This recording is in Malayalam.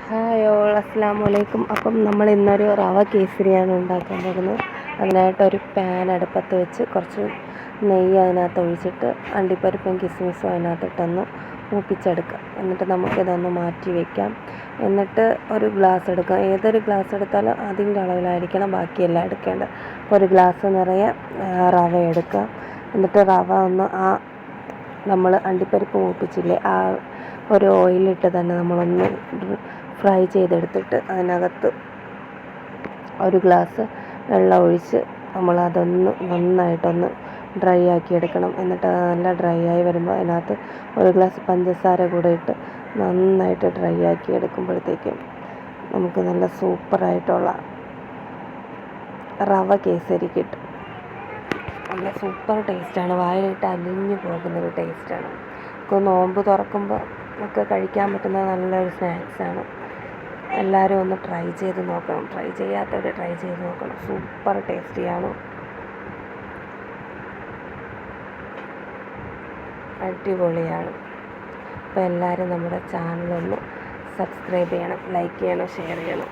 ഹായ് ഓൾ, അസ്സലാമു അലൈക്കും. അപ്പം നമ്മൾ ഇന്നൊരു റവ കേസരിയാണ് ഉണ്ടാക്കാൻ പോകുന്നത്. അതിനായിട്ടൊരു പാൻ അടുപ്പത്ത് വെച്ച് കുറച്ച് നെയ്യ് അതിനകത്ത് ഒഴിച്ചിട്ട് അണ്ടിപ്പരിപ്പും കിസ്മിസും അതിനകത്തിട്ടൊന്ന് മൂപ്പിച്ചെടുക്കാം. എന്നിട്ട് നമുക്കിതൊന്ന് മാറ്റി വയ്ക്കാം. എന്നിട്ട് ഒരു ഗ്ലാസ് എടുക്കാം. ഏതൊരു ഗ്ലാസ് എടുത്താലും അതിൻ്റെ അളവിലായിരിക്കണം ബാക്കിയെല്ലാം എടുക്കേണ്ടത്. ഒരു ഗ്ലാസ് നിറയെ റവ എടുക്കുക. എന്നിട്ട് റവ ഒന്ന് നമ്മൾ അണ്ടിപ്പരിപ്പ് മൂപ്പിച്ചില്ലേ, ആ ഒരു ഓയിലിട്ട് തന്നെ നമ്മളൊന്ന് ഫ്രൈ ചെയ്തെടുത്തിട്ട് അതിനകത്ത് ഒരു ഗ്ലാസ് വെള്ളം ഒഴിച്ച് നമ്മളതൊന്ന് നന്നായിട്ടൊന്ന് ഡ്രൈ ആക്കി എടുക്കണം. എന്നിട്ട് അത് നല്ല ഡ്രൈ ആയി വരുമ്പോൾ അതിനകത്ത് ഒരു ഗ്ലാസ് പഞ്ചസാര കൂടെ ഇട്ട് നന്നായിട്ട് ഡ്രൈ ആക്കി എടുക്കുമ്പോഴത്തേക്കും നമുക്ക് നല്ല സൂപ്പറായിട്ടുള്ള റവ കേസരി കിട്ടും. നല്ല സൂപ്പർ ടേസ്റ്റാണ്, വായിലിട്ട് അലിഞ്ഞു പോകുന്നൊരു ടേസ്റ്റാണ്. നമുക്ക് നോമ്പ് തുറക്കുമ്പോൾ ഒക്കെ കഴിക്കാൻ പറ്റുന്ന നല്ലൊരു സ്നാക്സാണ്. എല്ലാവരും ഒന്ന് ട്രൈ ചെയ്ത് നോക്കണം. ട്രൈ ചെയ്യാത്തവർ ട്രൈ ചെയ്ത് നോക്കണം. സൂപ്പർ ടേസ്റ്റിയാണ്, അടിപൊളിയാണ്. അപ്പോൾ എല്ലാവരും നമ്മുടെ ചാനലൊന്ന് സബ്സ്ക്രൈബ് ചെയ്യണം, ലൈക്ക് ചെയ്യണം, ഷെയർ ചെയ്യണം.